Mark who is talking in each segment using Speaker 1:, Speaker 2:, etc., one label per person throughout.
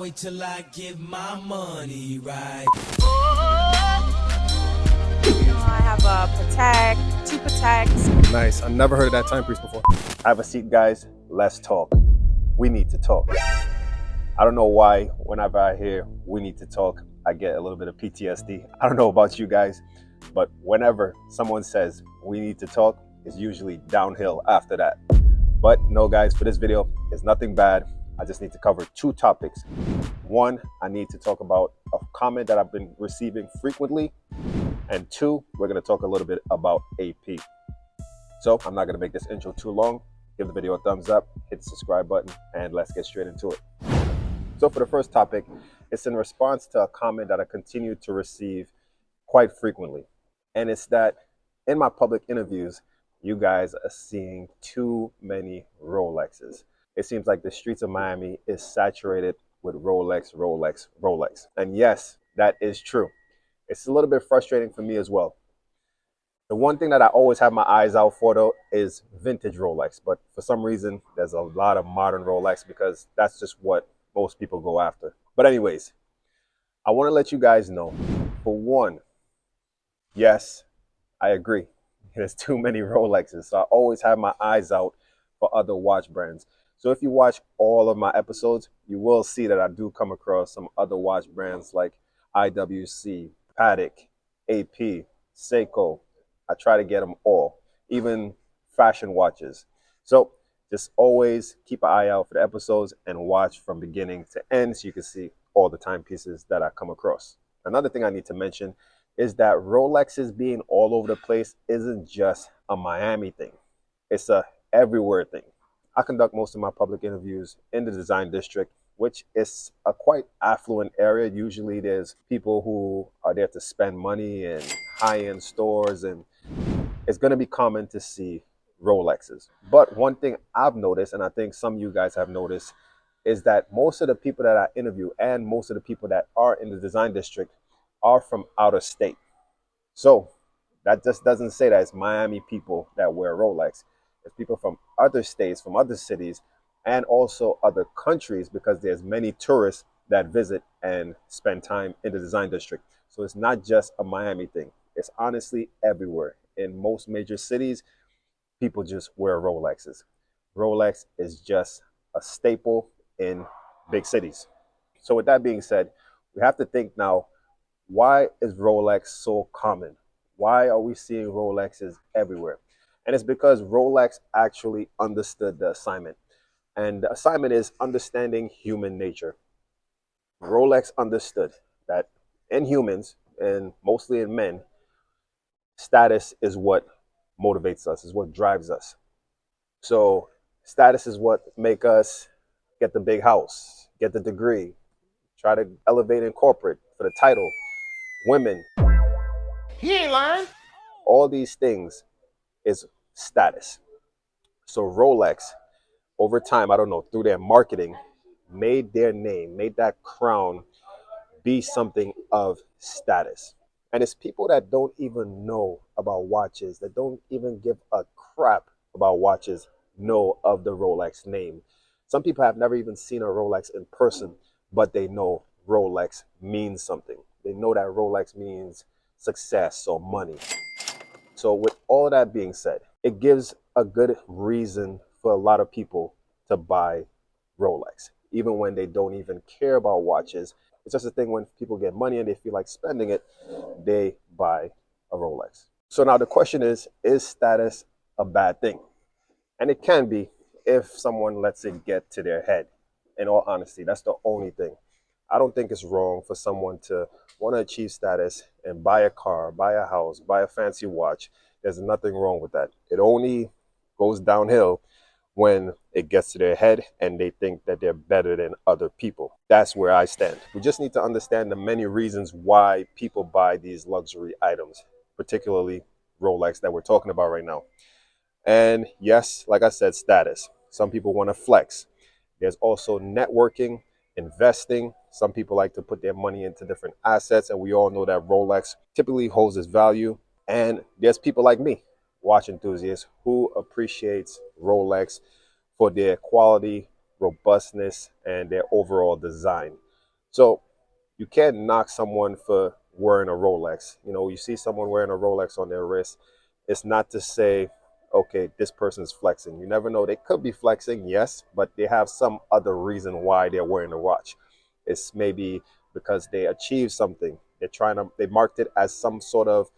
Speaker 1: Wait till I get my money right.
Speaker 2: I have a Patek, two Pateks.
Speaker 3: Nice. I never heard of that timepiece before. Have a seat, guys. Let's talk. We need to talk. I don't know why whenever I hear we need to talk, I get a little bit of PTSD. I don't know about you guys, but whenever someone says we need to talk, it's usually downhill after that. But no, guys, for this video, it's nothing bad. I just need to cover two topics. One, I need to talk about a comment that I've been receiving frequently. And two, we're going to talk a little bit about AP. So I'm not going to make this intro too long. Give the video a thumbs up, hit the subscribe button, and let's get straight into it. So for the first topic, it's in response to a comment that I continue to receive quite frequently. And it's that in my public interviews, you guys are seeing too many Rolexes. It seems like the streets of Miami is saturated with Rolex, Rolex, Rolex. And yes, that is true. It's a little bit frustrating for me as well. The one thing that I always have my eyes out for, though, is vintage Rolex. But for some reason, there's a lot of modern Rolex because that's just what most people go after. But anyways, I want to let you guys know, for one, yes, I agree. There's too many Rolexes. So I always have my eyes out for other watch brands. So if you watch all of my episodes, you will see that I do come across some other watch brands like IWC, Patek, AP, Seiko. I try to get them all, even fashion watches. So just always keep an eye out for the episodes and watch from beginning to end so you can see all the timepieces that I come across. Another thing I need to mention is that Rolexes being all over the place isn't just a Miami thing. It's a everywhere thing. I conduct most of my public interviews in the design district, which is a quite affluent area. Usually there's people who are there to spend money in high-end stores, and it's going to be common to see Rolexes. But one thing I've noticed, and I think some of you guys have noticed, is that most of the people that I interview and most of the people that are in the design district are from out of state. So that just doesn't say that it's Miami people that wear Rolex. It's people from other states, from other cities, and also other countries, because there's many tourists that visit and spend time in the design district. So it's not just a Miami thing. It's honestly everywhere. In most major cities, people just wear Rolexes. Rolex is just a staple in big cities. So with that being said, we have to think now, why is Rolex so common? Why are we seeing Rolexes everywhere? And it's because Rolex actually understood the assignment. And the assignment is understanding human nature. Rolex understood that in humans, and mostly in men, status is what motivates us, is what drives us. So status is what make us get the big house, get the degree, try to elevate in corporate for the title, women.
Speaker 4: He ain't lying.
Speaker 3: All these things is status. So Rolex, over time, I don't know, through their marketing, made their name, made that crown be something of status. And it's people that don't even know about watches, that don't even give a crap about watches, know of the Rolex name. Some people have never even seen a Rolex in person, but they know Rolex means something. They know that Rolex means success or money. So with all that being said, it gives a good reason for a lot of people to buy Rolex, even when they don't even care about watches. It's just a thing when people get money and they feel like spending it, they buy a Rolex. So now the question is status a bad thing? And it can be if someone lets it get to their head. In all honesty, that's the only thing. I don't think it's wrong for someone to want to achieve status and buy a car, buy a house, buy a fancy watch. There's nothing wrong with that. It only goes downhill when it gets to their head and they think that they're better than other people. That's where I stand. We just need to understand the many reasons why people buy these luxury items, particularly Rolex that we're talking about right now. And yes, like I said, status. Some people want to flex. There's also networking, investing. Some people like to put their money into different assets, and we all know that Rolex typically holds its value. And there's people like me, watch enthusiasts, who appreciates Rolex for their quality, robustness, and their overall design. So you can't knock someone for wearing a Rolex. You know, you see someone wearing a Rolex on their wrist, it's not to say, okay, this person's flexing. You never know. They could be flexing, yes, but they have some other reason why they're wearing a watch. It's maybe because they achieved something. They marked it as some sort of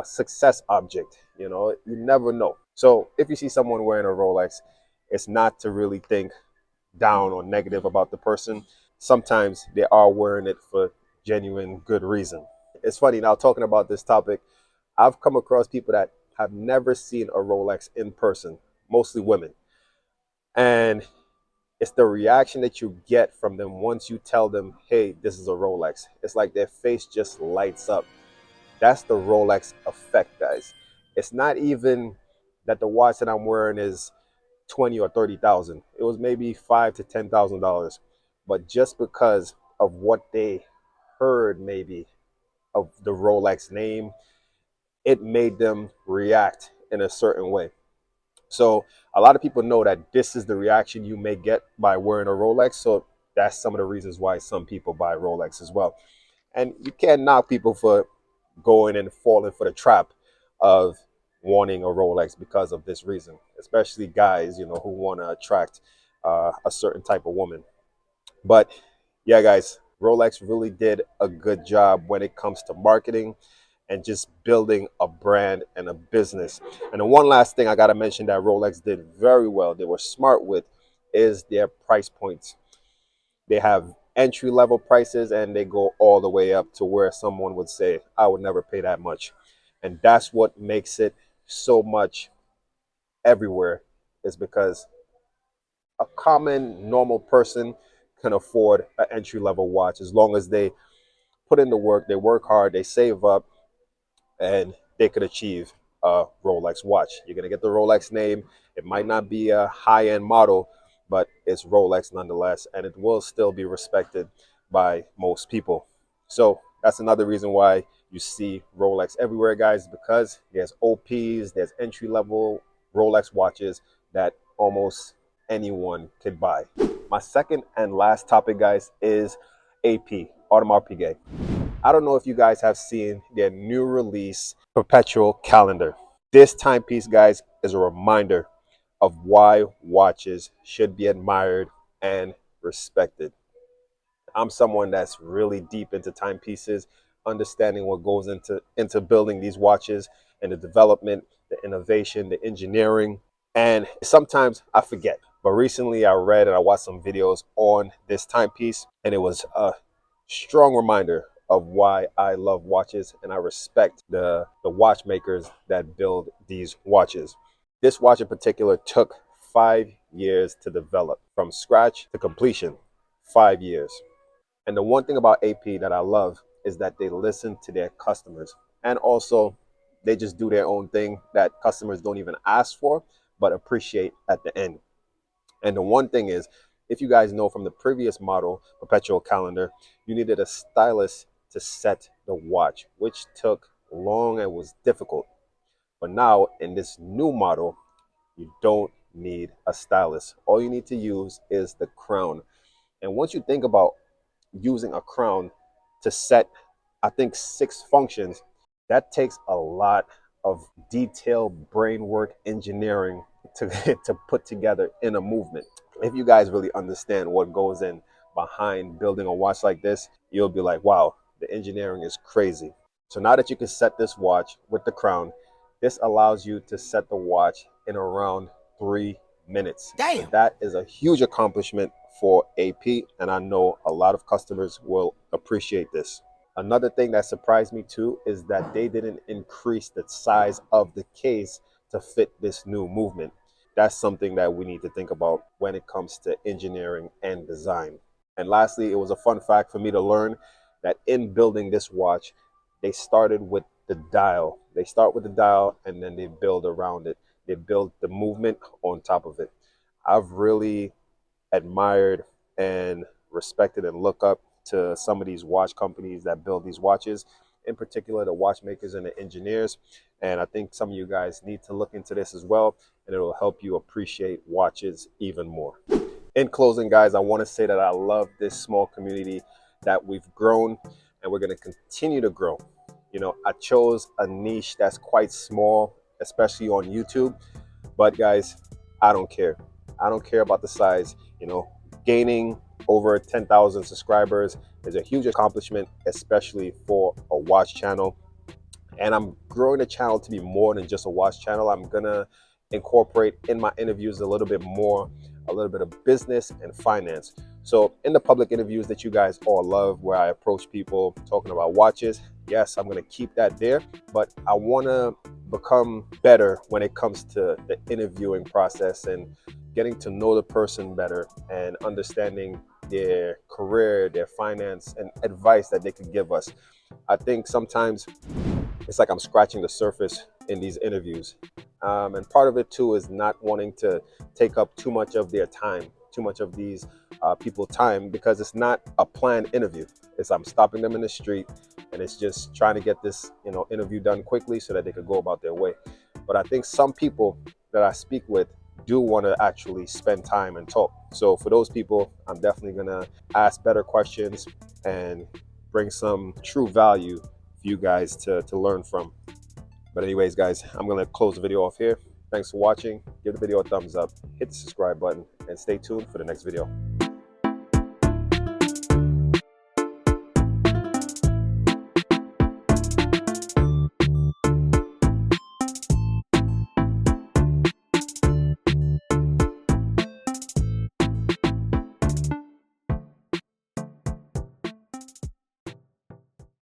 Speaker 3: success object. You know, you never know. So if you see someone wearing a Rolex, it's not to really think down or negative about the person. Sometimes they are wearing it for genuine good reason. It's funny now talking about this topic. I've come across people that have never seen a Rolex in person, mostly women. And it's the reaction that you get from them once you tell them, hey, this is a Rolex. It's like their face just lights up. That's the Rolex effect, guys. It's not even that the watch that I'm wearing is 20 or 30,000. It was maybe $5,000 to $10,000. But just because of what they heard maybe of the Rolex name, it made them react in a certain way. So a lot of people know that this is the reaction you may get by wearing a Rolex. So that's some of the reasons why some people buy Rolex as well. And you can't knock people for going and falling for the trap of wanting a Rolex because of this reason, especially guys, you know, who want to attract a certain type of woman. But yeah, guys, Rolex really did a good job when it comes to marketing and just building a brand and a business. And the one last thing I got to mention that Rolex did very well, they were smart with, is their price points. They have entry level prices and they go all the way up to where someone would say, I would never pay that much. And that's what makes it so much everywhere, is because a common normal person can afford an entry level watch as long as they put in the work, they work hard, they save up, and they could achieve a Rolex watch. You're going to get the Rolex name. It might not be a high-end model, but it's Rolex nonetheless, and it will still be respected by most people. So that's another reason why you see Rolex everywhere, guys, because there's OPs, there's entry-level Rolex watches that almost anyone could buy. My second and last topic, guys, is AP, Audemars Piguet. I don't know if you guys have seen their new release perpetual calendar. This timepiece, guys, is a reminder of why watches should be admired and respected. I'm someone that's really deep into timepieces, understanding what goes into building these watches and the development, the innovation, the engineering. And sometimes I forget. But recently I read and I watched some videos on this timepiece, and it was a strong reminder of why I love watches and I respect the watchmakers that build these watches. This watch in particular took 5 years to develop, from scratch to completion. 5 years. And the one thing about AP that I love is that they listen to their customers, and also they just do their own thing that customers don't even ask for but appreciate at the end. And the one thing is, if you guys know from the previous model, perpetual calendar, you needed a stylus to set the watch, which took long and was difficult. But now in this new model, you don't need a stylus. All you need to use is the crown. And once you think about using a crown to set, I think, 6 functions, that takes a lot of detailed brain work engineering to, to put together in a movement. If you guys really understand what goes in behind building a watch like this, you'll be like, wow, the engineering is crazy. So now that you can set this watch with the crown, this allows you to set the watch in around 3 minutes.
Speaker 1: Damn.
Speaker 3: That is a huge accomplishment for AP, and I know a lot of customers will appreciate this. Another thing that surprised me too is that they didn't increase the size of the case to fit this new movement. That's something that we need to think about when it comes to engineering and design. And lastly, it was a fun fact for me to learn that in building this watch, they started with the dial. They start with the dial and then they build around it. They build the movement on top of it. I've really admired and respected and look up to some of these watch companies that build these watches, in particular the watchmakers and the engineers. And I think some of you guys need to look into this as well, and it will help you appreciate watches even more. In closing, guys, I want to say that I love this small community that we've grown and we're going to continue to grow. You know, I chose a niche that's quite small, especially on YouTube. But guys, I don't care. I don't care about the size. You know, gaining over 10,000 subscribers is a huge accomplishment, especially for a watch channel. And I'm growing the channel to be more than just a watch channel. I'm gonna incorporate in my interviews a little bit more, a little bit of business and finance. So in the public interviews that you guys all love, where I approach people talking about watches, yes, I'm gonna keep that there, but I wanna become better when it comes to the interviewing process and getting to know the person better and understanding their career, their finance, and advice that they could give us. I think sometimes it's like I'm scratching the surface in these interviews. And part of it too is not wanting to take up too much of their time, too much of these people's time, because it's not a planned interview. It's I'm stopping them in the street and it's just trying to get this, you know, interview done quickly so that they could go about their way. But I think some people that I speak with do want to actually spend time and talk. So for those people, I'm definitely gonna ask better questions and bring some true value for you guys to learn from. But anyways, guys, I'm gonna close the video off here. Thanks for watching. Give the video a thumbs up, hit the subscribe button, and stay tuned for the next video.